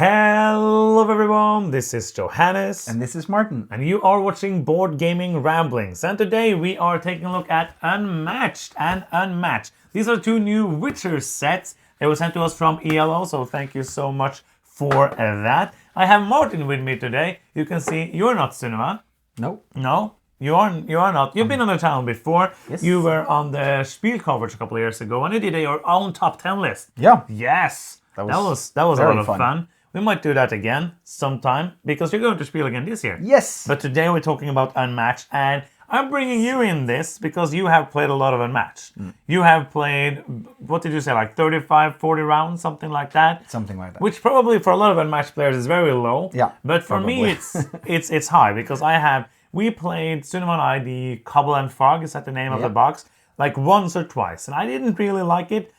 Hello everyone, this is Johannes. And this is Martin. And you are watching Board Gaming Ramblings. And today we are taking a look at Unmatched and Unmatched. These are two new Witcher sets. They were sent to us from ELO, so thank you so much for that. I have Martin with me today. You can see you're not Cinema. Nope. No, you are not. You've been on the channel before. Yes. You were on the Spiel coverage a couple of years ago and you did your own top 10 list. Yeah. Yes. That was a very lot of fun. We might do that again sometime because you're going to Spiel again this year. Yes. But today we're talking about Unmatched, and I'm bringing you in this because you have played a lot of Unmatched. You have played, what did you say, like 35, 40 rounds, something like that? Something like that. Which probably for a lot of Unmatched players is very low. Yeah, But for me, it's high because we played Cinema and I, the Cobble and Fog, is that the name of the box, like once or twice. And I didn't really like it,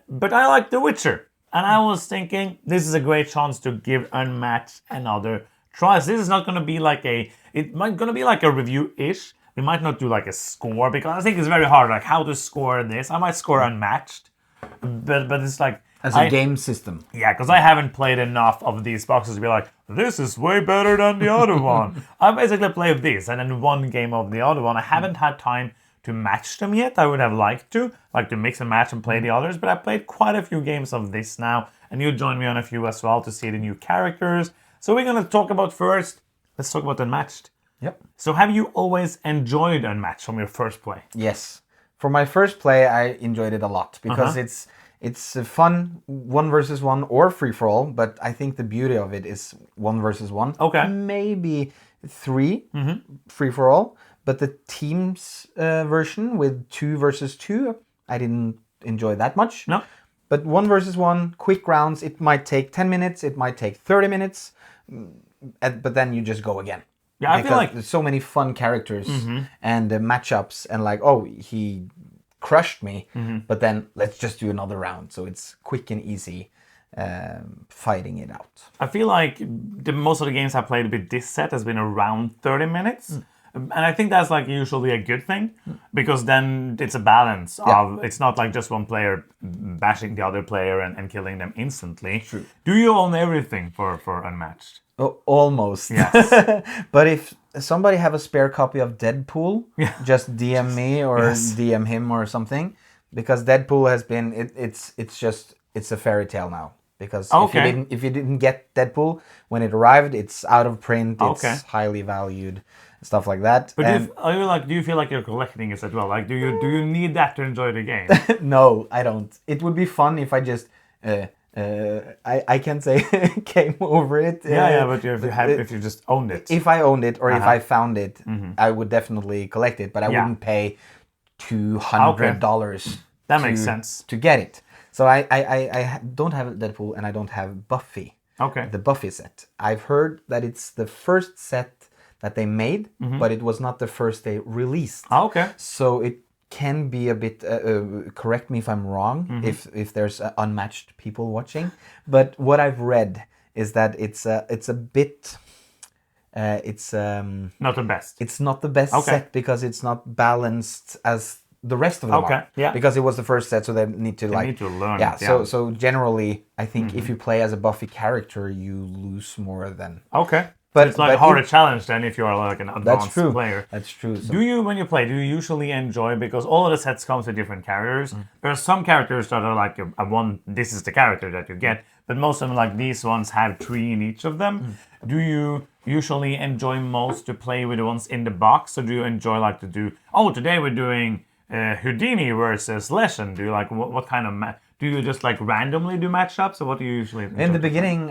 but I like The Witcher. And I was thinking, this is a great chance to give Unmatched another try. So this is not going to be like a review-ish. We might not do like a score because I think it's very hard, like how to score this. I might score Unmatched, but it's like... As a game system. Yeah, because I haven't played enough of these boxes to be like, this is way better than the other one. I basically played this and then one game of the other one. I haven't had time to match them yet. I would have liked to mix and match and play the others, but I played quite a few games of this now, and you joined me on a few as well to see the new characters. So we're going to talk about let's talk about Unmatched. Yep. So have you always enjoyed Unmatched from your first play? Yes. For my first play, I enjoyed it a lot because it's a fun 1 versus 1 or free-for-all, but I think the beauty of it is 1 versus 1. Okay. Maybe 3 free-for-all. But the teams version with 2 versus 2, I didn't enjoy that much. No. But 1 versus 1, quick rounds, it might take 10 minutes, it might take 30 minutes, but then you just go again. Yeah, I feel like there's so many fun characters and matchups and like, oh, he crushed me, but then let's just do another round. So it's quick and easy fighting it out. I feel like most of the games I played with this set has been around 30 minutes. And I think that's like usually a good thing because then it's a balance of, it's not like just one player bashing the other player and killing them instantly. True. Do you own everything for Unmatched? Oh, almost. Yes. But if somebody have a spare copy of Deadpool, just DM me or DM him or something, because Deadpool has been it's a fairy tale now. Because if you didn't get Deadpool when it arrived, it's out of print. It's highly valued, stuff like that. But do you feel like you're collecting it as well? Like, do you need that to enjoy the game? No, I don't. It would be fun if I just I can say came over it. But if you just owned it. If I owned it or if I found it, I would definitely collect it. But I wouldn't pay $200. That makes sense to get it. So I don't have Deadpool and I don't have Buffy. Okay. The Buffy set. I've heard that it's the first set that they made, but it was not the first they released. Okay. So it can be a bit, correct me if I'm wrong, if there's unmatched people watching. But what I've read is that it's a bit... not the best. It's not the best set because it's not balanced as the rest of them are. Yeah. Because it was the first set, so they need to learn. Yeah. So generally, I think if you play as a Buffy character, you lose more than. Okay. But it's like a harder challenge than if you are like an advanced player. That's true. So. When you play, do you usually enjoy, because all of the sets comes with different characters. There are some characters that are like a one, this is the character that you get, but most of them, like these ones, have 3 in each of them. Do you usually enjoy most to play with the ones in the box, or do you enjoy like to do, today we're doing Houdini versus Leshen? Do you like, what kind of do you just like randomly do matchups, or what do you usually enjoy? In the beginning,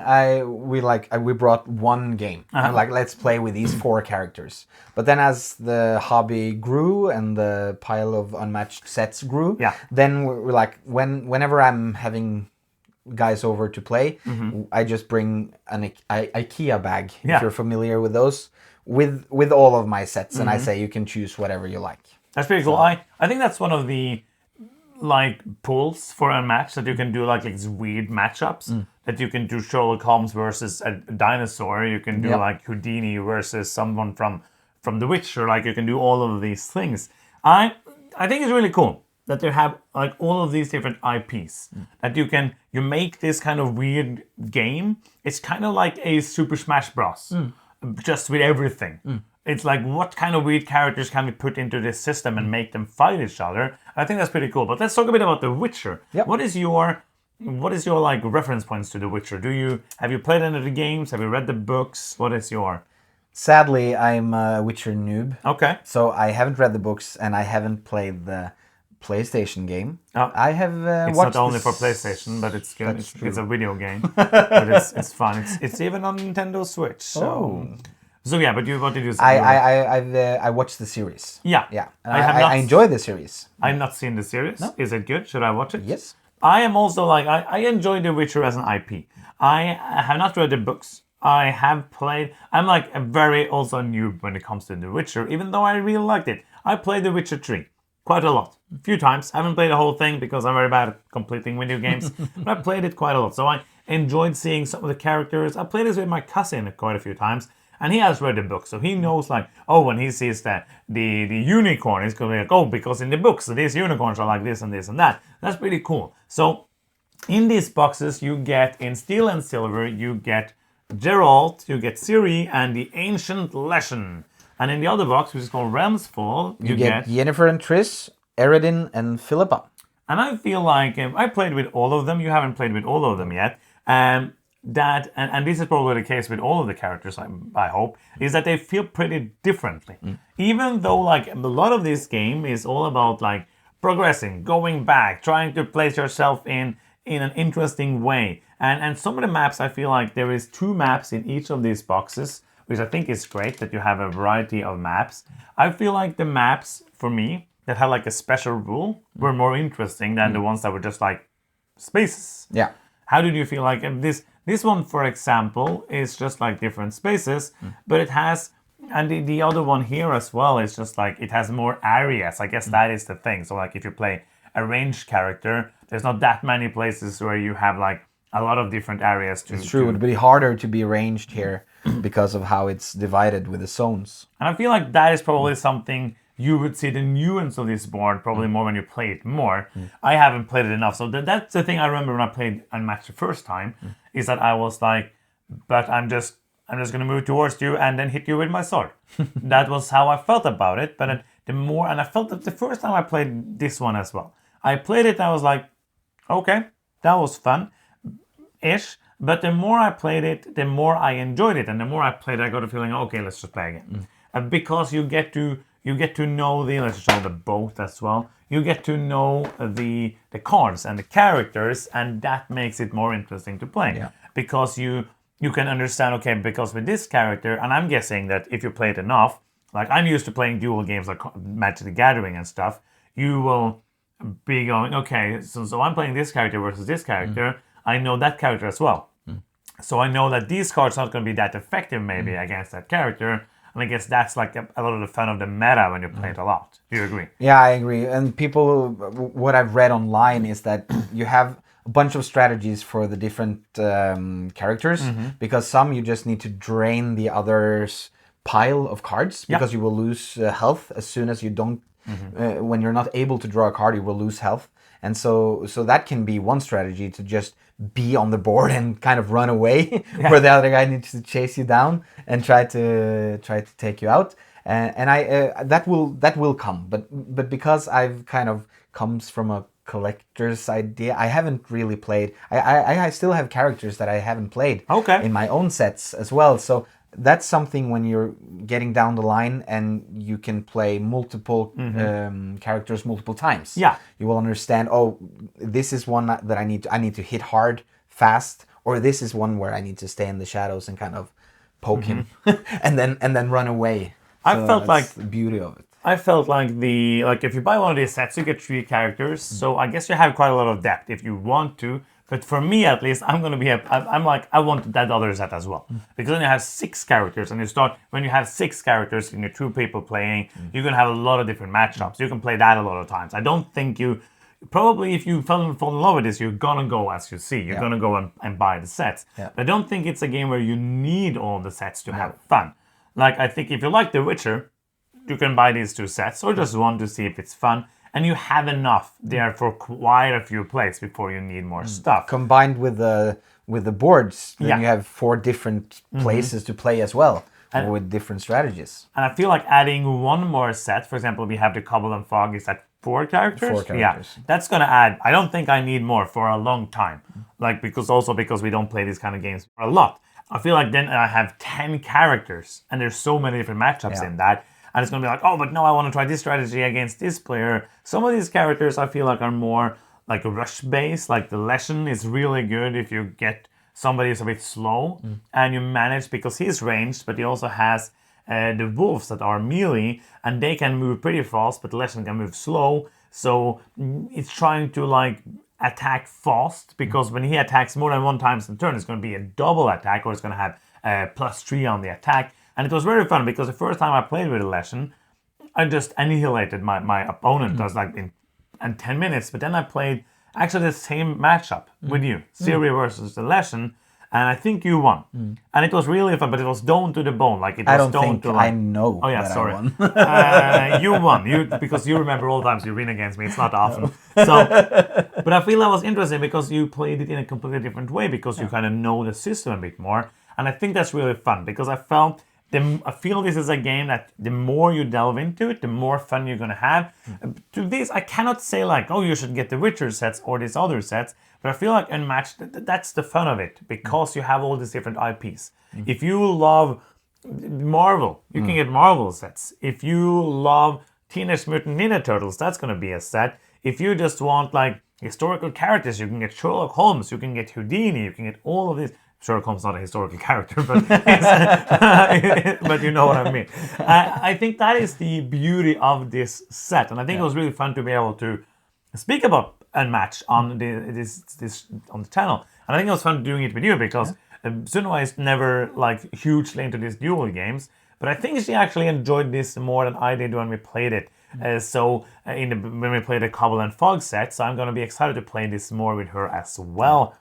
we brought one game. Like, let's play with these 4 characters. But then as the hobby grew and the pile of unmatched sets grew, then we're like, whenever I'm having guys over to play, I just bring an IKEA bag, if you're familiar with those, with all of my sets, and I say you can choose whatever you like. That's pretty cool. I think that's one of the like pulls for Unmatched, that you can do like these weird matchups, that you can do Sherlock Holmes versus a dinosaur, you can do like Houdini versus someone from The Witcher, like you can do all of these things. I think it's really cool. that they have like all of these different IPs that you make this kind of weird game. It's kind of like a Super Smash Bros. Just with everything. It's like, what kind of weird characters can we put into this system and make them fight each other? I think that's pretty cool. But let's talk a bit about The Witcher. Yep. What is your like reference points to The Witcher? Have you played any of the games? Have you read the books? What is your... Sadly, I'm a Witcher noob. Okay. So I haven't read the books and I haven't played the PlayStation game. I have it's watched not only for PlayStation, but it's good. It's a video game. But it's fun. It's even on Nintendo Switch. So yeah, but what did you say? I watched the series. Yeah. Yeah. I enjoy the series. I've not seen the series. No? Is it good? Should I watch it? Yes. I am also like, I enjoy The Witcher as an IP. I have not read the books. I have played, I'm like a very also noob when it comes to The Witcher, even though I really liked it. I played The Witcher 3 quite a lot. A few times. Haven't played the whole thing because I'm very bad at completing video games. But I played it quite a lot. So I enjoyed seeing some of the characters. I played this with my cousin quite a few times. And he has read the book, so he knows like, oh, when he sees the unicorn, he's going to be like, oh, because in the books, these unicorns are like this and this and that. That's pretty cool. So in these boxes, you get, in Steel and Silver, you get Geralt, you get Ciri, and the Ancient Lesson. And in the other box, which is called Realms Fall, you get Yennefer and Triss, Eredin and Philippa. And I feel like I played with all of them. You haven't played with all of them yet. And this is probably the case with all of the characters, I hope, is that they feel pretty differently. Even though like a lot of this game is all about like progressing, going back, trying to place yourself in an interesting way. And some of the maps, I feel like there is 2 maps in each of these boxes, which I think is great that you have a variety of maps. I feel like the maps, for me, that had like a special rule were more interesting than the ones that were just like spaces. Yeah. How did you feel like this one, for example, is just like different spaces, but it has, and the other one here as well is just like, it has more areas. I guess that is the thing. So like if you play a ranged character, there's not that many places where you have like a lot of different areas to... It's true, it would be harder to be ranged here because of how it's divided with the zones. And I feel like that is probably something you would see the nuance of this board probably more when you play it more. I haven't played it enough. So that's the thing I remember when I played Unmatched the first time, is that I was like, but I'm just going to move towards you and then hit you with my sword. That was how I felt about it. But the more, and I felt that the first time I played this one as well. I played it and I was like, okay, that was fun-ish. But the more I played it, the more I enjoyed it. And the more I played it, I got a feeling, okay, let's just play again. Because you get to know let's show the boat as well. You get to know the cards and the characters, and that makes it more interesting to play. Yeah. Because you can understand, okay, because with this character, and I'm guessing that if you play it enough, like I'm used to playing dual games like Magic the Gathering and stuff, you will be going, okay, so I'm playing this character versus this character. I know that character as well. So I know that these cards are not going to be that effective maybe against that character. And I guess that's like a lot of the fun of the meta when you play it a lot. Do you agree? Yeah, I agree. And what I've read online is that you have a bunch of strategies for the different characters, because some you just need to drain the other's pile of cards, because you will lose health as soon as you don't, when you're not able to draw a card, you will lose health. And so that can be one strategy, to just be on the board and kind of run away, where the other guy needs to chase you down and try to take you out. And that will come, but because I've kind of comes from a collector's idea, I haven't really played. I still have characters that I haven't played in my own sets as well. So that's something when you're getting down the line and you can play multiple characters multiple times. Yeah, you will understand. Oh, this is one that I need to hit hard, fast, or this is one where I need to stay in the shadows and kind of poke him, and then run away. So I felt like the beauty of it. I felt like if you buy one of these sets, you get 3 characters. So I guess you have quite a lot of depth if you want to. But for me, at least, I'm going to be I'm like, I want that other set as well. Because then you have 6 characters, and when you have 6 characters and you're 2 people playing, you're going to have a lot of different matchups. You can play that a lot of times. I don't think probably if you fall in love with this, you're going to go as you see. You're going to go and buy the sets. Yeah. But I don't think it's a game where you need all the sets to have fun. Like, I think if you like The Witcher, you can buy these 2 sets, or just one to see if it's fun. and you have enough there for quite a few plays before you need more stuff. Combined with the boards, then you have 4 different places to play as well, with different strategies. And I feel like adding one more set, for example, we have the Cobble and Fog is at 4 characters. 4 characters. Yeah, that's gonna add. I don't think I need more for a long time, like because we don't play these kind of games for a lot. I feel like then I have 10 characters, and there's so many different matchups in that. And it's going to be like, oh, but no, I want to try this strategy against this player. Some of these characters I feel like are more like rush-based. Like the Leshen is really good if you get somebody who's a bit slow and you manage, because he's ranged, but he also has the wolves that are melee, and they can move pretty fast, but the Leshen can move slow. So it's trying to like attack fast, because when he attacks more than 1 time in turn, it's going to be a double attack, or it's going to have +3 on the attack. And it was very fun, because the first time I played with a Leshen, I just annihilated my opponent like in 10 minutes. But then I played actually the same matchup with you, Siri versus the Leshen, and I think you won. And it was really fun, but it was down to the bone. Like it was I don't down think to like, I know. Oh yeah, that sorry. I won. You won. Because you remember all the times you win against me. It's not often. So, but I feel that was interesting because you played it in a completely different way, because you kind of know the system a bit more, and I think that's really fun, because I feel this is a game that the more you delve into it, the more fun you're going to have. To this, I cannot say like, oh, you should get the Witcher sets or these other sets, but I feel like Unmatched, that's the fun of it, because you have all these different IPs. If you love Marvel, you can get Marvel sets. If you love Teenage Mutant Ninja Turtles, that's going to be a set. If you just want like historical characters, you can get Sherlock Holmes, you can get Houdini, you can get all of these. Sherlock Holmes is not a historical character, but but you know what I mean. I think that is the beauty of this set, and I think it was really fun to be able to speak about Unmatched on this on the channel. And I think it was fun doing it with you, because Sunniva is never like hugely into these duel games, but I think she actually enjoyed this more than I did when we played it. When we played the Cobble and Fog set, so I'm going to be excited to play this more with her as well.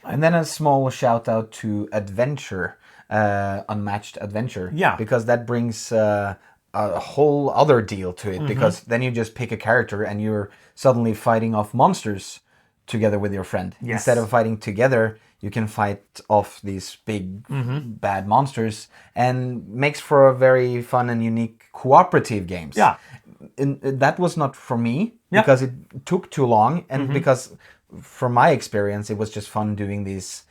And then a small shout out to Adventure, Unmatched Adventure. Yeah. Because that brings a whole other deal to it. Because then you just pick a character and you're suddenly fighting off monsters together with your friend. Yes. Instead of fighting together, you can fight off these big bad monsters, and makes for a very fun and unique cooperative games. Yeah. That was not for me, because it took too long, and because from my experience, it was just fun doing these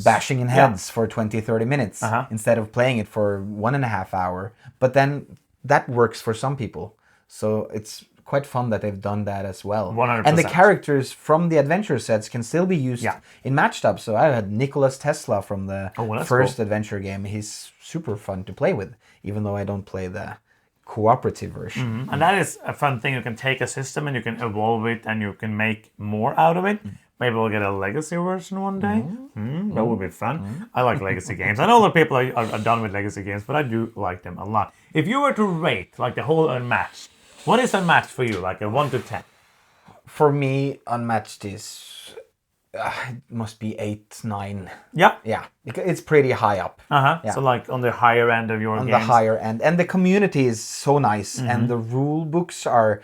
bashing in heads for 20-30 minutes instead of playing it for 1.5 hours. But then that works for some people. So it's quite fun that they've done that as well. 100%. And the characters from the adventure sets can still be used in matched up. So I had Nicholas Tesla from the first adventure game. He's super fun to play with, even though I don't play the cooperative version. And that is a fun thing. You can take a system and you can evolve it, and you can make more out of it. Maybe we'll get a legacy version one day. That would be fun. I like legacy games. I know that people are done with legacy games, but I do like them a lot. If you were to rate like the whole Unmatched, what is Unmatched for you? Like a 1 to 10? For me, Unmatched is it must be 8, 9. Yeah. Yeah, because it's pretty high up. Yeah. So like on the higher end of your games. On the higher end. And the community is so nice. And the rule books are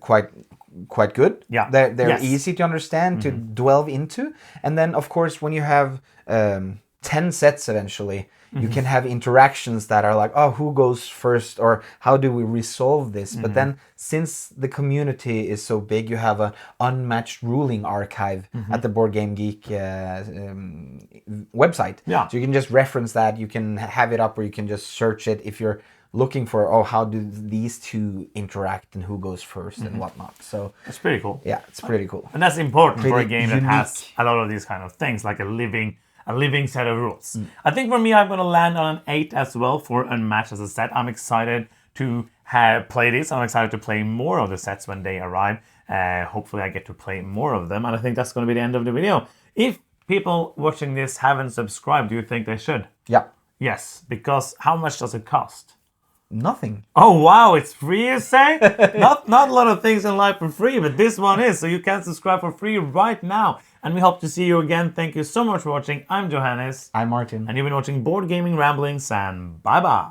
quite good. Yeah. They're easy to understand, to delve into. And then, of course, when you have 10 sets eventually, you can have interactions that are like, oh, who goes first, or how do we resolve this? But then, since the community is so big, you have an unmatched ruling archive at the Board Game Geek website. Yeah. So you can just reference that, you can have it up, or you can just search it if you're looking for, oh, how do these two interact and who goes first and whatnot. So it's pretty cool. Yeah, it's pretty cool. And that's important for a Pretty game unique. that has a lot of these kind of things, like a living set of rules. I think for me, I'm going to land on an 8 as well for Unmatched as a set. I'm excited to play this. I'm excited to play more of the sets when they arrive. Hopefully I get to play more of them. And I think that's going to be the end of the video. If people watching this haven't subscribed, do you think they should? Yeah. Yes, because how much does it cost? Nothing. Oh wow, it's free, you say? not a lot of things in life are free, but this one is, so you can subscribe for free right now. And we hope to see you again. Thank you so much for watching. I'm Johannes. I'm Martin. And you've been watching Board Gaming Ramblings, and bye-bye.